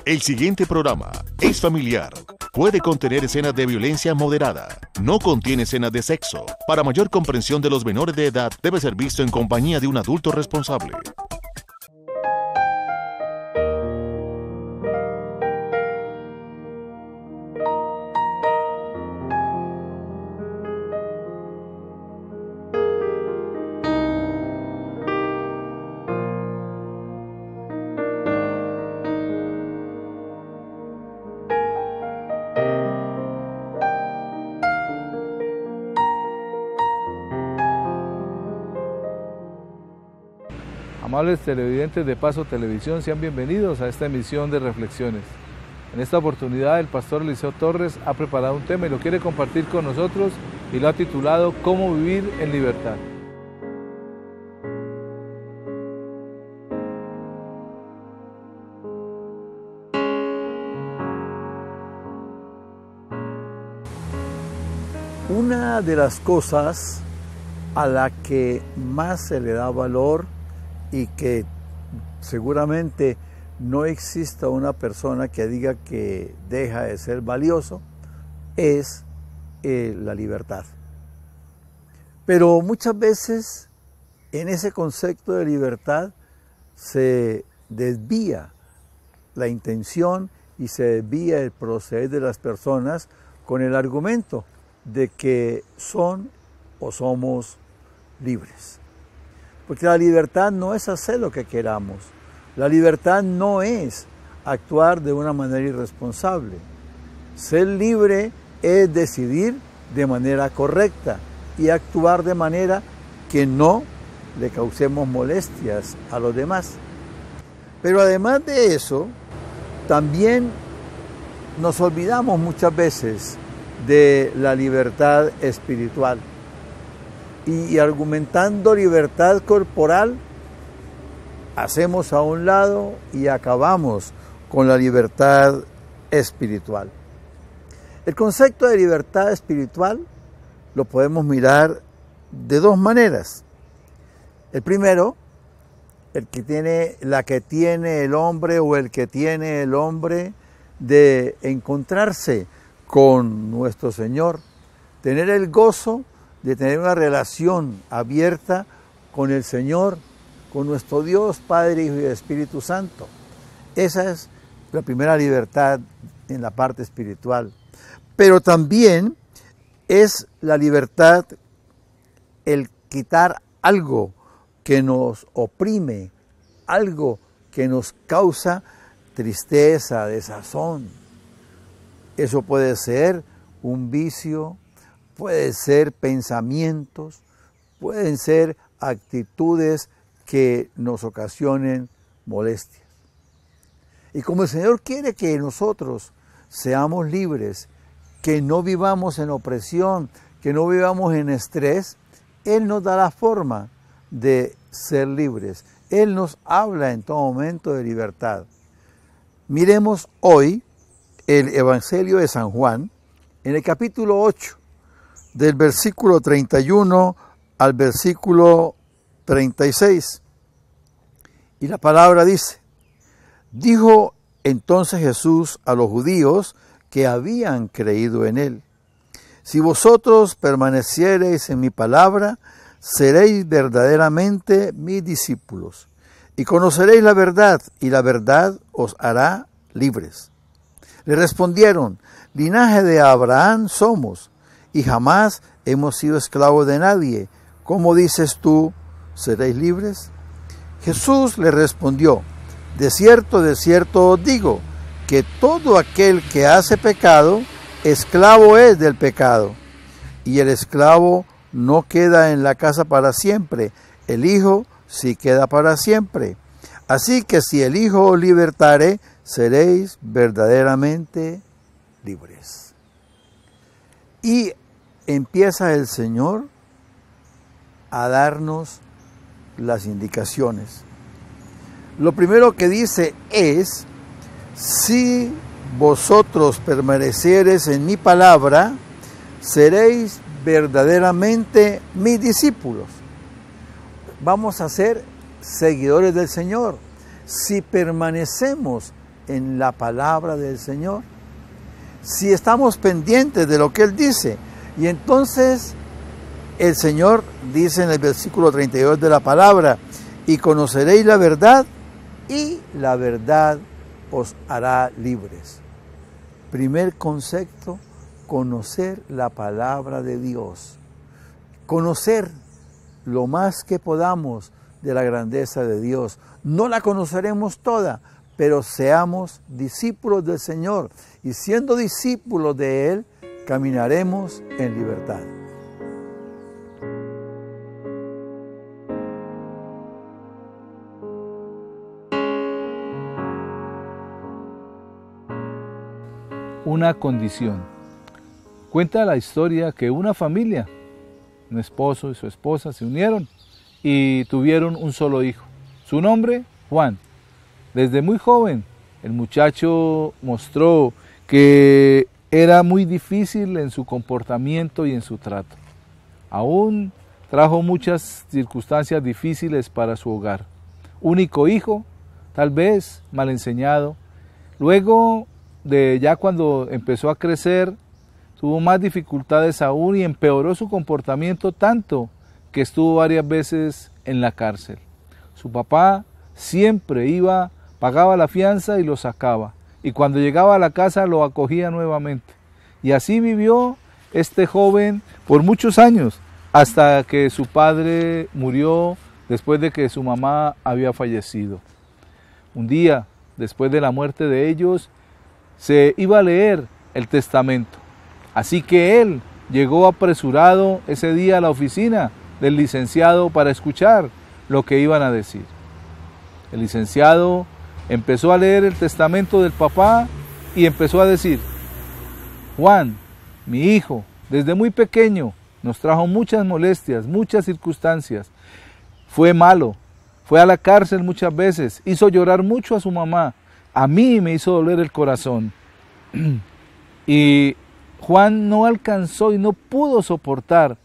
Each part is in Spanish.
El siguiente programa es familiar. Puede contener escenas de violencia moderada. No contiene escenas de sexo. Para mayor comprensión de los menores de edad, debe ser visto en compañía de un adulto responsable. Amables televidentes de Paso Televisión, sean bienvenidos a esta emisión de Reflexiones. En esta oportunidad el pastor Eliseo Torres ha preparado un tema y lo quiere compartir con nosotros y lo ha titulado ¿Cómo vivir en libertad? Una de las cosas a la que más se le da valor y que seguramente no exista una persona que diga que deja de ser valioso, es la libertad. Pero muchas veces en ese concepto de libertad se desvía la intención y se desvía el proceder de las personas con el argumento de que son o somos libres. Porque la libertad no es hacer lo que queramos. La libertad no es actuar de una manera irresponsable. Ser libre es decidir de manera correcta y actuar de manera que no le causemos molestias a los demás. Pero además de eso, también nos olvidamos muchas veces de la libertad espiritual. Y argumentando libertad corporal, hacemos a un lado y acabamos con la libertad espiritual. El concepto de libertad espiritual lo podemos mirar de dos maneras. El primero, la que tiene el hombre o el que tiene el hombre de encontrarse con nuestro Señor, tener el gozo de tener una relación abierta con el Señor, con nuestro Dios, Padre, Hijo y Espíritu Santo. Esa es la primera libertad en la parte espiritual. Pero también es la libertad el quitar algo que nos oprime, algo que nos causa tristeza, desazón. Eso puede ser un vicio, pueden ser pensamientos, pueden ser actitudes que nos ocasionen molestias. Y como el Señor quiere que nosotros seamos libres, que no vivamos en opresión, que no vivamos en estrés, Él nos da la forma de ser libres. Él nos habla en todo momento de libertad. Miremos hoy el Evangelio de San Juan, en el capítulo 8, del versículo 31 al versículo 36. Y la palabra dice: dijo entonces Jesús a los judíos que habían creído en él: si vosotros permaneciereis en mi palabra, seréis verdaderamente mis discípulos, y conoceréis la verdad, y la verdad os hará libres. Le respondieron: linaje de Abraham somos, y jamás hemos sido esclavos de nadie. ¿Cómo dices tú, seréis libres? Jesús le respondió: de cierto os digo, que todo aquel que hace pecado, esclavo es del pecado. Y el esclavo no queda en la casa para siempre, el Hijo sí queda para siempre. Así que si el Hijo os libertare, seréis verdaderamente libres. Y empieza el Señor a darnos las indicaciones. Lo primero que dice es: si vosotros permaneciereis en mi palabra, seréis verdaderamente mis discípulos. Vamos a ser seguidores del Señor si permanecemos en la palabra del Señor, si estamos pendientes de lo que Él dice. Y entonces el Señor dice en el versículo 32 de la palabra: y conoceréis la verdad, y la verdad os hará libres. Primer concepto: conocer la palabra de Dios. Conocer lo más que podamos de la grandeza de Dios. No la conoceremos toda, pero seamos discípulos del Señor, y siendo discípulos de Él, caminaremos en libertad. Una condición. Cuenta la historia que una familia, un esposo y su esposa, se unieron y tuvieron un solo hijo. Su nombre, Juan. Desde muy joven, el muchacho mostró que era muy difícil en su comportamiento y en su trato. Aún trajo muchas circunstancias difíciles para su hogar. Único hijo, tal vez mal enseñado. Luego de ya cuando empezó a crecer, tuvo más dificultades aún y empeoró su comportamiento tanto que estuvo varias veces en la cárcel. Su papá siempre iba, pagaba la fianza y lo sacaba, y cuando llegaba a la casa lo acogía nuevamente. Y así vivió este joven por muchos años, hasta que su padre murió después de que su mamá había fallecido. Un día, después de la muerte de ellos, se iba a leer el testamento. Así que él llegó apresurado ese día a la oficina del licenciado para escuchar lo que iban a decir. El licenciado empezó a leer el testamento del papá y empezó a decir: Juan, mi hijo, desde muy pequeño nos trajo muchas molestias, muchas circunstancias. Fue malo, fue a la cárcel muchas veces, hizo llorar mucho a su mamá. A mí me hizo doler el corazón. Y Juan no alcanzó y no pudo soportar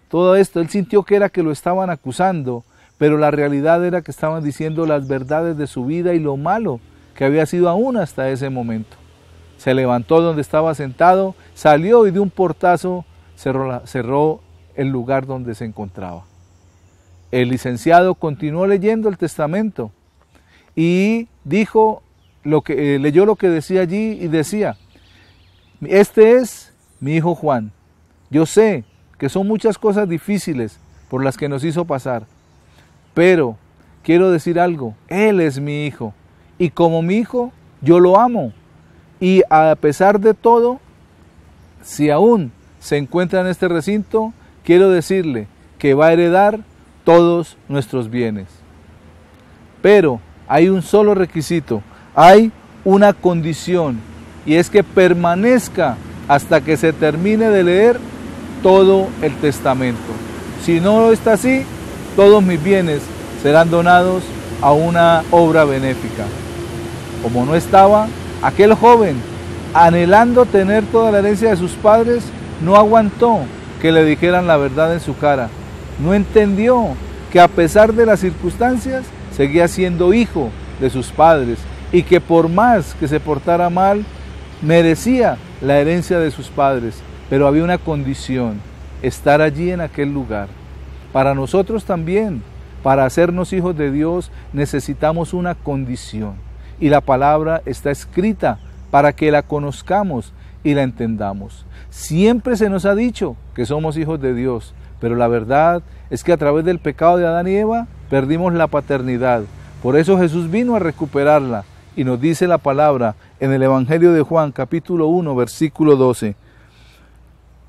todo esto. Él sintió que era que lo estaban acusando, pero la realidad era que estaban diciendo las verdades de su vida y lo malo que había sido aún hasta ese momento. Se levantó donde estaba sentado, salió y de un portazo cerró el lugar donde se encontraba. El licenciado continuó leyendo el testamento y leyó lo que decía allí y decía: este es mi hijo Juan. Yo sé que son muchas cosas difíciles por las que nos hizo pasar, pero quiero decir algo: él es mi hijo, y como mi hijo yo lo amo, y a pesar de todo, si aún se encuentra en este recinto, quiero decirle que va a heredar todos nuestros bienes. Pero hay un solo requisito, hay una condición, y es que permanezca hasta que se termine de leer todo el testamento. Si no está así, todos mis bienes serán donados a una obra benéfica. Como no estaba, aquel joven, anhelando tener toda la herencia de sus padres, no aguantó que le dijeran la verdad en su cara. No entendió que a pesar de las circunstancias, seguía siendo hijo de sus padres y que por más que se portara mal, merecía la herencia de sus padres. Pero había una condición: estar allí en aquel lugar. Para nosotros también, para hacernos hijos de Dios, necesitamos una condición. Y la palabra está escrita para que la conozcamos y la entendamos. Siempre se nos ha dicho que somos hijos de Dios, pero la verdad es que a través del pecado de Adán y Eva perdimos la paternidad. Por eso Jesús vino a recuperarla y nos dice la palabra en el Evangelio de Juan, capítulo 1, versículo 12.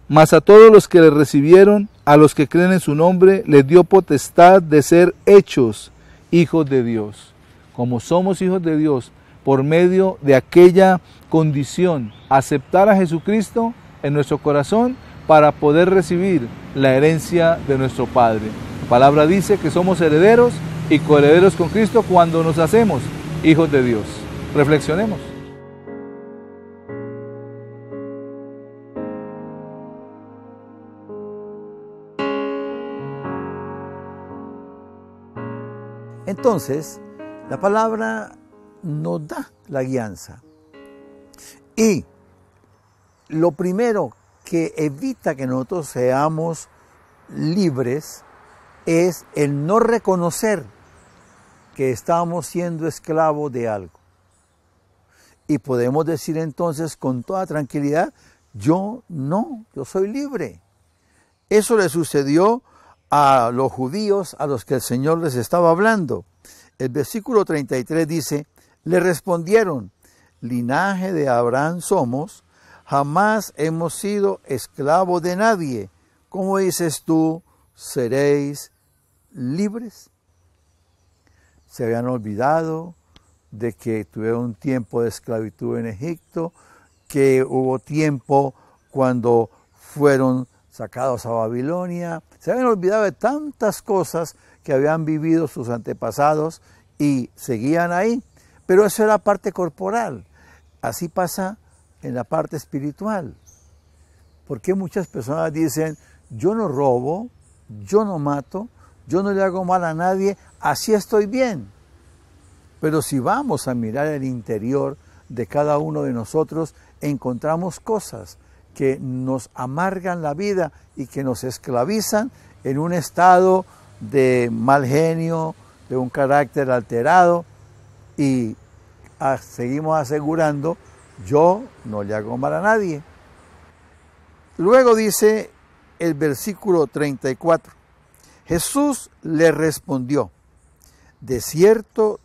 Mas a todos los que le recibieron, a los que creen en su nombre, les dio potestad de ser hechos hijos de Dios. Como somos hijos de Dios, por medio de aquella condición, aceptar a Jesucristo en nuestro corazón para poder recibir la herencia de nuestro Padre. La palabra dice que somos herederos y coherederos con Cristo cuando nos hacemos hijos de Dios. Reflexionemos. Entonces, la palabra nos da la guianza. Y lo primero que evita que nosotros seamos libres es el no reconocer que estamos siendo esclavos de algo. Y podemos decir entonces con toda tranquilidad, yo soy libre. Eso le sucedió a los judíos a los que el Señor les estaba hablando. El versículo 33 dice, le respondieron, linaje de Abraham somos, jamás hemos sido esclavos de nadie. ¿Cómo dices tú, seréis libres? Se habían olvidado de que tuvieron un tiempo de esclavitud en Egipto, que hubo tiempo cuando fueron sacados a Babilonia. Se habían olvidado de tantas cosas que habían vivido sus antepasados y seguían ahí. Pero eso era parte corporal. Así pasa en la parte espiritual. Porque muchas personas dicen, yo no robo, yo no mato, yo no le hago mal a nadie, así estoy bien. Pero si vamos a mirar el interior de cada uno de nosotros, encontramos cosas que nos amargan la vida y que nos esclavizan en un estado de mal genio, de un carácter alterado, y seguimos asegurando, yo no le hago mal a nadie. Luego dice el versículo 34, Jesús le respondió, de cierto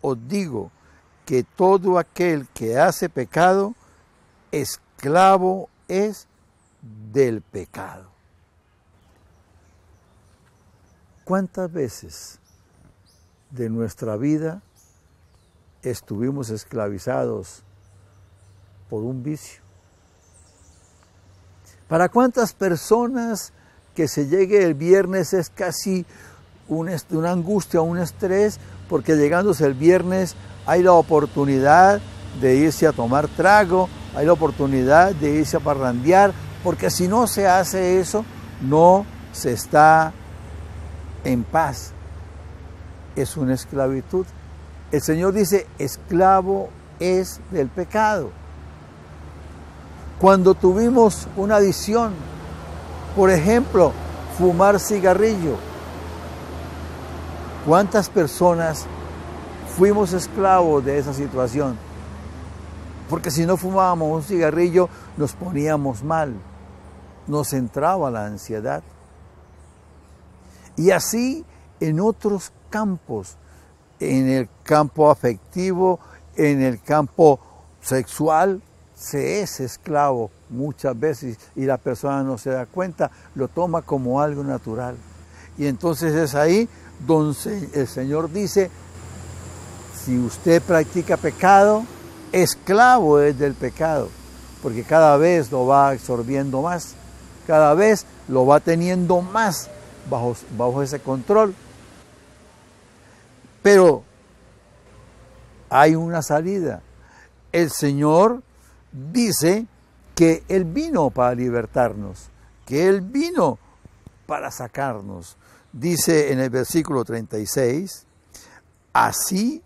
os digo, que todo aquel que hace pecado, esclavo es del pecado. ¿Cuántas veces de nuestra vida estuvimos esclavizados por un vicio? ¿Para cuántas personas que se llegue el viernes es casi una angustia, un estrés, porque llegándose el viernes hay la oportunidad de irse a tomar trago, hay la oportunidad de irse a parrandear, porque si no se hace eso, no se está en paz. Es una esclavitud. El Señor dice, esclavo es del pecado. Cuando tuvimos una adicción, por ejemplo, fumar cigarrillo, ¿cuántas personas fuimos esclavos de esa situación? Porque si no fumábamos un cigarrillo, nos poníamos mal, nos entraba la ansiedad. Y así en otros campos, en el campo afectivo, en el campo sexual, se es esclavo muchas veces y la persona no se da cuenta, lo toma como algo natural. Y entonces es ahí donde el Señor dice, si usted practica pecado, esclavo es del pecado, porque cada vez lo va absorbiendo más, cada vez lo va teniendo más bajo ese control. Pero hay una salida. El Señor dice que Él vino para libertarnos, que Él vino para sacarnos. Dice en el versículo 36, así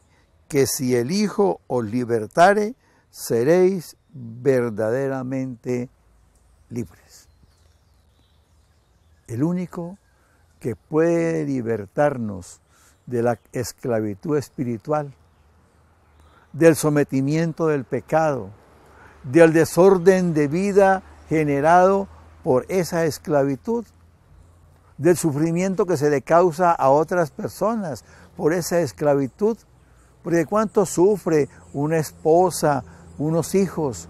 que si el Hijo os libertare, seréis verdaderamente libres. El único que puede libertarnos de la esclavitud espiritual, del sometimiento del pecado, del desorden de vida generado por esa esclavitud, del sufrimiento que se le causa a otras personas por esa esclavitud. Porque cuánto sufre una esposa, unos hijos,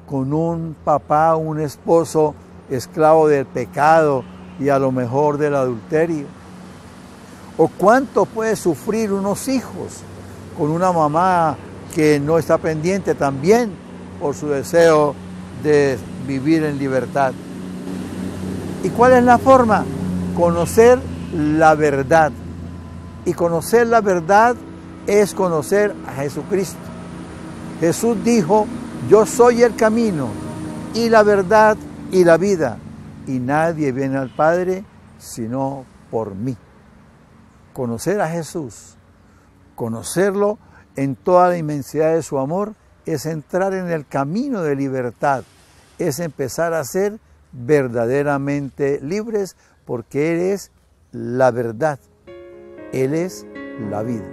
con un papá, un esposo esclavo del pecado y a lo mejor del adulterio. O cuánto puede sufrir unos hijos con una mamá que no está pendiente también por su deseo de vivir en libertad. ¿Y cuál es la forma? Conocer la verdad. Y conocer la verdad es conocer a Jesucristo. Jesús dijo, yo soy el camino y la verdad y la vida, y nadie viene al Padre sino por mí. Conocer a Jesús, conocerlo en toda la inmensidad de su amor, es entrar en el camino de libertad, es empezar a ser verdaderamente libres, porque Él es la verdad, Él es la vida.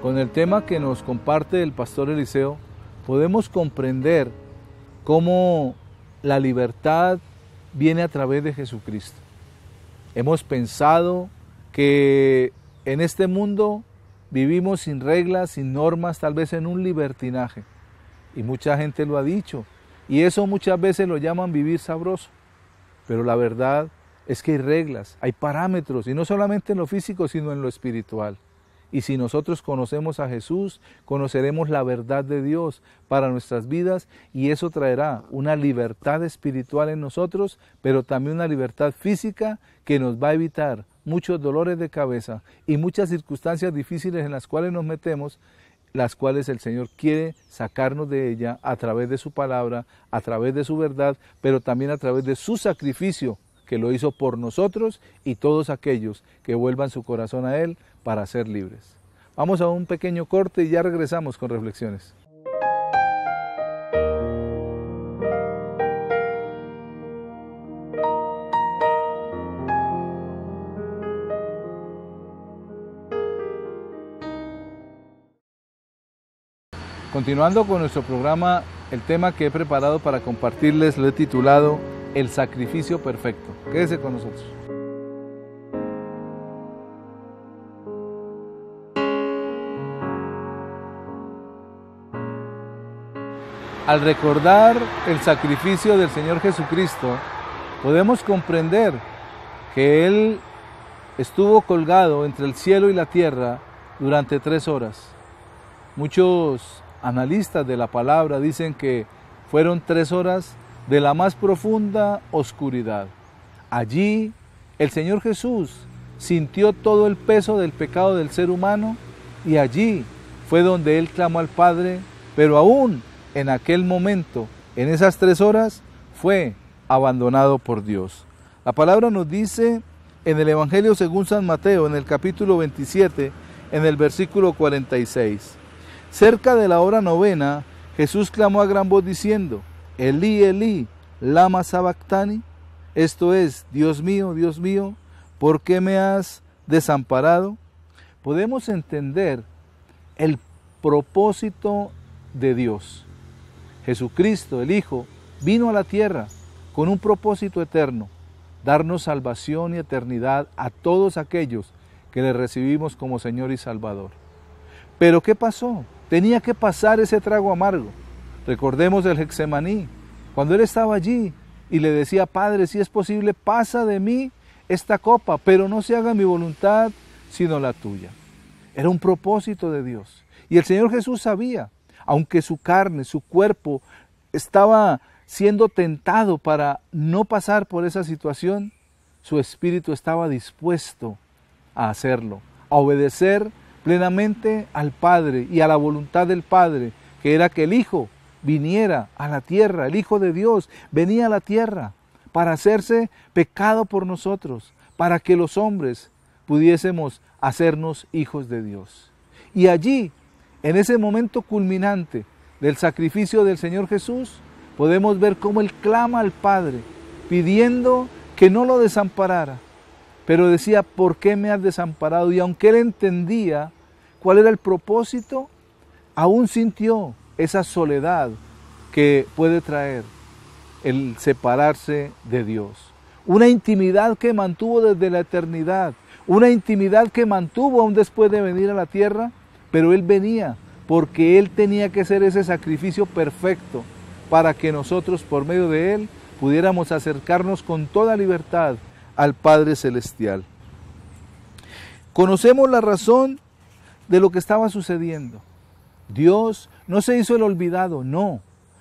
Con el tema que nos comparte el pastor Eliseo, podemos comprender cómo la libertad viene a través de Jesucristo. Hemos pensado que en este mundo vivimos sin reglas, sin normas, tal vez en un libertinaje. Y mucha gente lo ha dicho. Y eso muchas veces lo llaman vivir sabroso. Pero la verdad es que hay reglas, hay parámetros, y no solamente en lo físico, sino en lo espiritual. Y si nosotros conocemos a Jesús, conoceremos la verdad de Dios para nuestras vidas, y eso traerá una libertad espiritual en nosotros, pero también una libertad física que nos va a evitar muchos dolores de cabeza y muchas circunstancias difíciles en las cuales nos metemos, las cuales el Señor quiere sacarnos de ella a través de su palabra, a través de su verdad, pero también a través de su sacrificio, que lo hizo por nosotros y todos aquellos que vuelvan su corazón a Él para ser libres. Vamos a un pequeño corte y ya regresamos con reflexiones. Continuando con nuestro programa, el tema que he preparado para compartirles lo he titulado El sacrificio perfecto. Quédese con nosotros. Al recordar el sacrificio del Señor Jesucristo, podemos comprender que Él estuvo colgado entre el cielo y la tierra durante 3 horas. Muchos analistas de la palabra dicen que fueron 3 horas de la más profunda oscuridad. Allí el Señor Jesús sintió todo el peso del pecado del ser humano, y allí fue donde Él clamó al Padre, pero aún en aquel momento, en esas 3 horas, fue abandonado por Dios. La palabra nos dice en el Evangelio según San Mateo, en el capítulo 27, en el versículo 46. Cerca de la hora 9, Jesús clamó a gran voz diciendo: Elí, Elí, lama sabactani, esto es, Dios mío, ¿por qué me has desamparado? Podemos entender el propósito de Dios. Jesucristo, el Hijo, vino a la tierra con un propósito eterno: darnos salvación y eternidad a todos aquellos que le recibimos como Señor y Salvador. Pero ¿qué pasó? Tenía que pasar ese trago amargo. Recordemos el Getsemaní, cuando Él estaba allí y le decía: Padre, si es posible, pasa de mí esta copa, pero no se haga mi voluntad, sino la tuya. Era un propósito de Dios. Y el Señor Jesús sabía, aunque su carne, su cuerpo, estaba siendo tentado para no pasar por esa situación, su espíritu estaba dispuesto a hacerlo, a obedecer plenamente al Padre y a la voluntad del Padre, que era que el Hijo viniera a la tierra. El Hijo de Dios venía a la tierra para hacerse pecado por nosotros, para que los hombres pudiésemos hacernos hijos de Dios. Y allí, en ese momento culminante del sacrificio del Señor Jesús, podemos ver cómo Él clama al Padre, pidiendo que no lo desamparara, pero decía: ¿por qué me has desamparado? Y aunque Él entendía cuál era el propósito, aún sintió esa soledad que puede traer el separarse de Dios. Una intimidad que mantuvo desde la eternidad, una intimidad que mantuvo aún después de venir a la tierra, pero Él venía porque Él tenía que hacer ese sacrificio perfecto para que nosotros, por medio de Él, pudiéramos acercarnos con toda libertad al Padre Celestial. Conocemos la razón de lo que estaba sucediendo. Dios no se hizo el olvidado, no,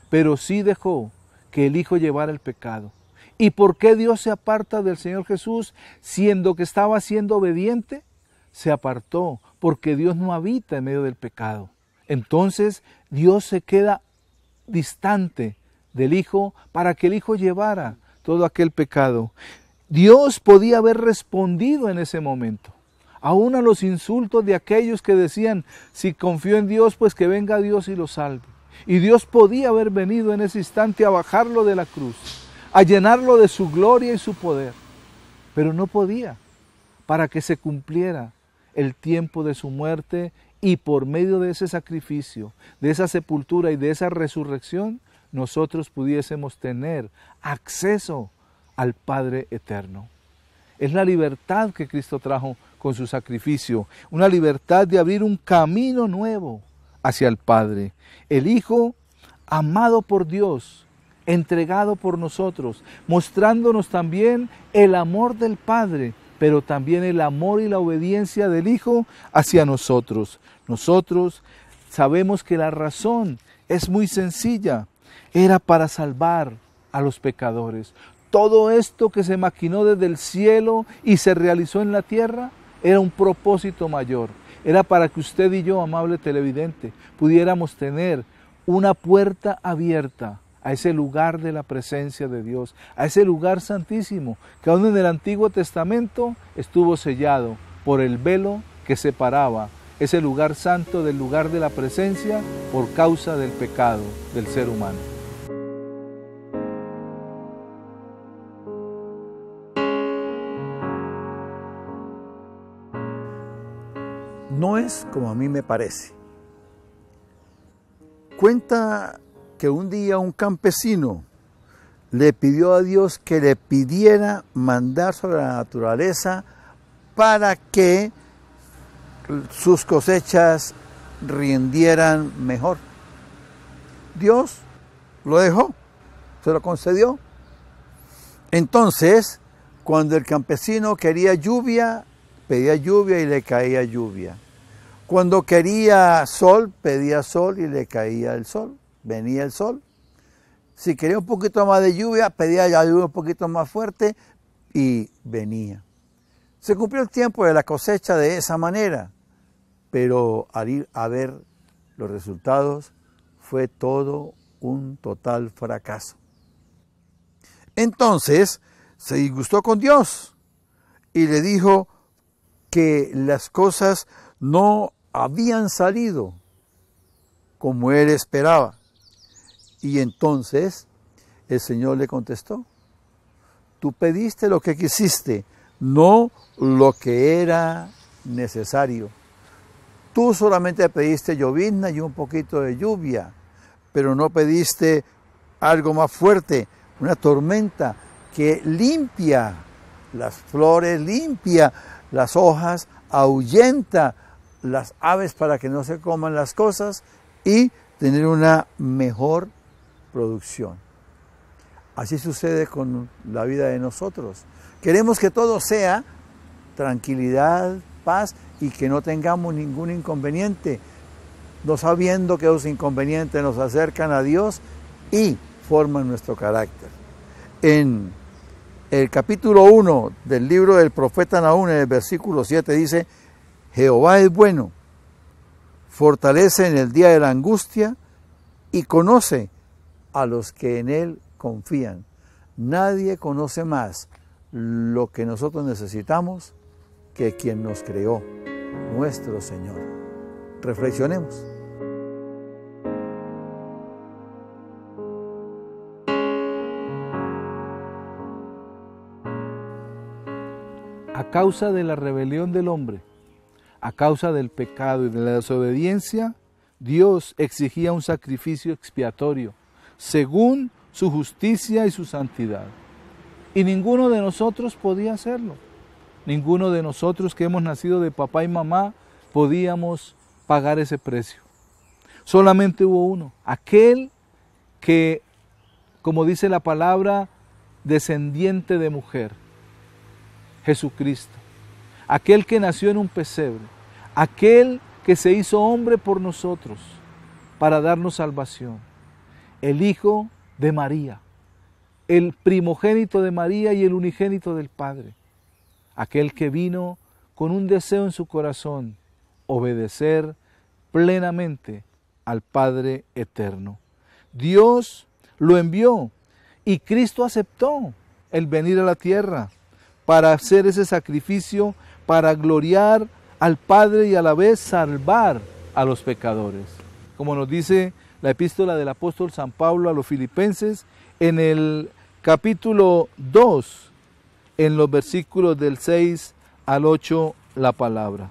pero sí dejó que el Hijo llevara el pecado. ¿Y por qué Dios se aparta del Señor Jesús siendo que estaba siendo obediente? Se apartó porque Dios no habita en medio del pecado. Entonces Dios se queda distante del Hijo para que el Hijo llevara todo aquel pecado. Dios podía haber respondido en ese momento, aún a los insultos de aquellos que decían, si confío en Dios, pues que venga Dios y lo salve. Y Dios podía haber venido en ese instante a bajarlo de la cruz, a llenarlo de su gloria y su poder, pero no podía, para que se cumpliera el tiempo de su muerte y por medio de ese sacrificio, de esa sepultura y de esa resurrección, nosotros pudiésemos tener acceso al Padre eterno. Es la libertad que Cristo trajo con su sacrificio, una libertad de abrir un camino nuevo hacia el Padre. El Hijo, amado por Dios, entregado por nosotros, mostrándonos también el amor del Padre, pero también el amor y la obediencia del Hijo hacia nosotros. Nosotros sabemos que la razón es muy sencilla, era para salvar a los pecadores. Todo esto que se maquinó desde el cielo y se realizó en la tierra era un propósito mayor. Era para que usted y yo, amable televidente, pudiéramos tener una puerta abierta a ese lugar de la presencia de Dios, a ese lugar santísimo, que aún en el Antiguo Testamento estuvo sellado por el velo que separaba ese lugar santo del lugar de la presencia por causa del pecado del ser humano. No es como a mí me parece. Cuenta que un día un campesino le pidió a Dios que le pidiera mandar sobre la naturaleza para que sus cosechas rindieran mejor. Dios lo dejó, se lo concedió. Entonces, cuando el campesino quería lluvia, pedía lluvia y le caía lluvia. Cuando quería sol, pedía sol y le caía el sol. Venía el sol. Si quería un poquito más de lluvia, pedía la lluvia un poquito más fuerte y venía. Se cumplió el tiempo de la cosecha de esa manera, pero al ir a ver los resultados fue todo un total fracaso. Entonces se disgustó con Dios y le dijo que las cosas no habían salido como él esperaba. Y entonces el Señor le contestó, tú pediste lo que quisiste, no lo que era necesario. Tú solamente pediste llovizna y un poquito de lluvia, pero no pediste algo más fuerte, una tormenta que limpia las flores, limpia las hojas, ahuyenta las aves para que no se coman las cosas y tener una mejor producción. Así sucede con la vida de nosotros. Queremos que todo sea tranquilidad, paz y que no tengamos ningún inconveniente, no sabiendo que los inconvenientes nos acercan a Dios y forman nuestro carácter. En el capítulo 1 del libro del profeta Nahum, en el versículo 7 dice, Jehová es bueno, fortalece en el día de la angustia y conoce a los que en él confían. Nadie conoce más lo que nosotros necesitamos que quien nos creó, nuestro Señor. Reflexionemos. A causa de la rebelión del hombre, a causa del pecado y de la desobediencia, Dios exigía un sacrificio expiatorio, según su justicia y su santidad. Y ninguno de nosotros podía hacerlo. Ninguno de nosotros que hemos nacido de papá y mamá podíamos pagar ese precio. Solamente hubo uno, aquel que, como dice la palabra, descendiente de mujer, Jesucristo, aquel que nació en un pesebre, aquel que se hizo hombre por nosotros para darnos salvación, el Hijo de María, el primogénito de María y el unigénito del Padre, aquel que vino con un deseo en su corazón, obedecer plenamente al Padre eterno. Dios lo envió y Cristo aceptó el venir a la tierra para hacer ese sacrificio, para gloriar al Padre y a la vez salvar a los pecadores. Como nos dice la epístola del apóstol San Pablo a los Filipenses en el capítulo 2, en los versículos del 6 al 8, la palabra.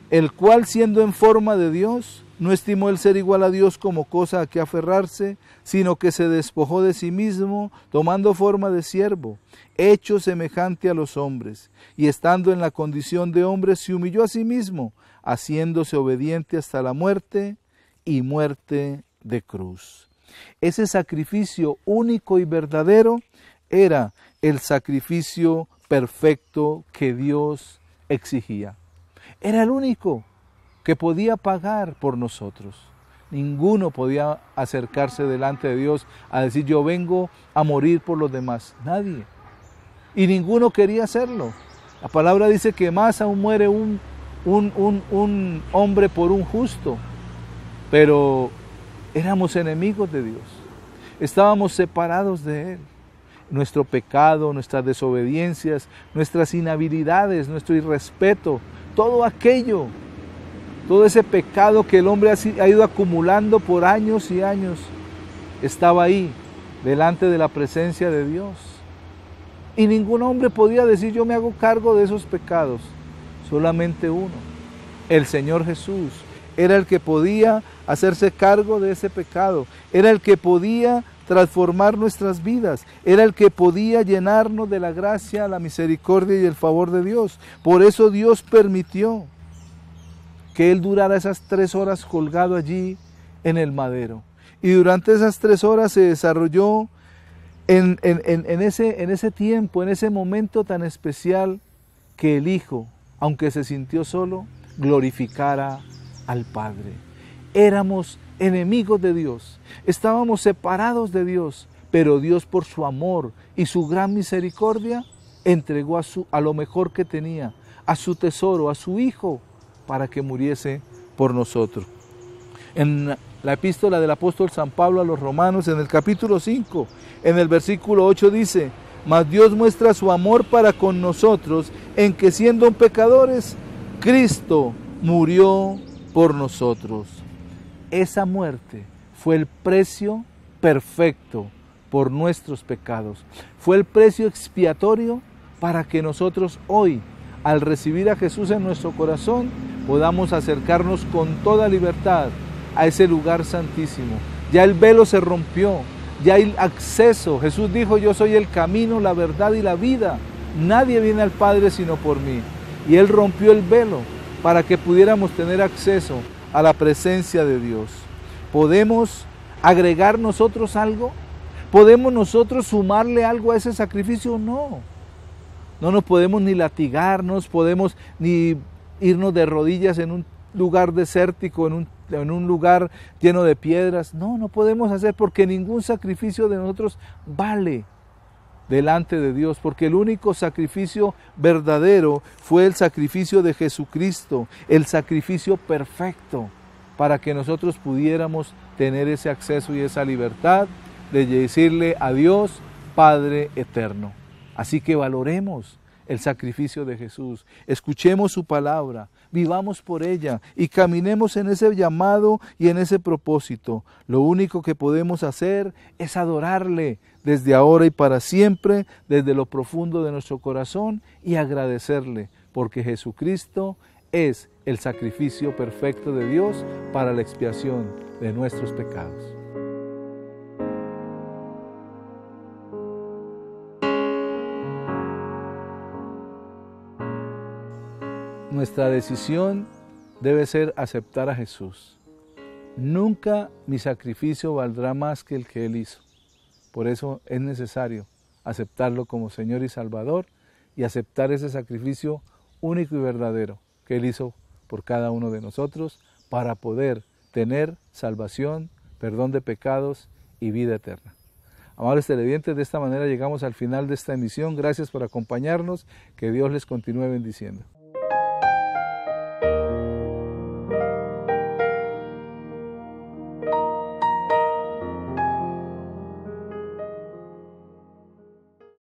El cual, siendo en forma de Dios, no estimó el ser igual a Dios como cosa a que aferrarse, sino que se despojó de sí mismo, tomando forma de siervo, hecho semejante a los hombres, y estando en la condición de hombre, se humilló a sí mismo, haciéndose obediente hasta la muerte y muerte de cruz. Ese sacrificio único y verdadero era el sacrificio perfecto que Dios exigía. Era el único que podía pagar por nosotros. Ninguno podía acercarse delante de Dios a decir yo vengo a morir por los demás. Nadie. Y ninguno quería hacerlo. La palabra dice que más aún muere un hombre por un justo. Pero éramos enemigos de Dios. Estábamos separados de Él. Nuestro pecado, nuestras desobediencias, nuestras inhabilidades, nuestro irrespeto, todo aquello, todo ese pecado que el hombre ha ido acumulando por años y años, estaba ahí, delante de la presencia de Dios. Y ningún hombre podía decir yo me hago cargo de esos pecados, solamente uno, el Señor Jesús. Era el que podía hacerse cargo de ese pecado, era el que podía transformar nuestras vidas, era el que podía llenarnos de la gracia, la misericordia y el favor de Dios. Por eso Dios permitió que Él durara esas 3 horas colgado allí en el madero. Y durante esas 3 horas se desarrolló en ese tiempo, en ese momento tan especial, que el Hijo, aunque se sintió solo, glorificara al Padre. Éramos enemigos de Dios, estábamos separados de Dios, pero Dios por su amor y su gran misericordia entregó a lo mejor que tenía, a su tesoro, a su Hijo, para que muriese por nosotros. En la epístola del apóstol San Pablo a los Romanos, en el capítulo 5, en el versículo 8 dice: mas Dios muestra su amor para con nosotros, en que siendo pecadores, Cristo murió por nosotros. Esa muerte fue el precio perfecto por nuestros pecados. Fue el precio expiatorio para que nosotros hoy, al recibir a Jesús en nuestro corazón, podamos acercarnos con toda libertad a ese lugar santísimo. Ya el velo se rompió, ya hay acceso. Jesús dijo: yo soy el camino, la verdad y la vida. Nadie viene al Padre sino por mí. Y Él rompió el velo para que pudiéramos tener acceso a la presencia de Dios. ¿Podemos agregar nosotros algo? ¿Podemos nosotros sumarle algo a ese sacrificio? No. No nos podemos ni latigarnos, podemos ni irnos de rodillas en un lugar desértico, en un lugar lleno de piedras. No podemos hacer, porque ningún sacrificio de nosotros vale delante de Dios, porque el único sacrificio verdadero fue el sacrificio de Jesucristo, el sacrificio perfecto, para que nosotros pudiéramos tener ese acceso y esa libertad de decirle a Dios, Padre eterno. Así que valoremos el sacrificio de Jesús, escuchemos su palabra, vivamos por ella y caminemos en ese llamado y en ese propósito. Lo único que podemos hacer es adorarle desde ahora y para siempre, desde lo profundo de nuestro corazón, y agradecerle, porque Jesucristo es el sacrificio perfecto de Dios para la expiación de nuestros pecados. Nuestra decisión debe ser aceptar a Jesús. Nunca mi sacrificio valdrá más que el que Él hizo. Por eso es necesario aceptarlo como Señor y Salvador y aceptar ese sacrificio único y verdadero que Él hizo por cada uno de nosotros para poder tener salvación, perdón de pecados y vida eterna. Amables televidentes, de esta manera llegamos al final de esta emisión. Gracias por acompañarnos. Que Dios les continúe bendiciendo.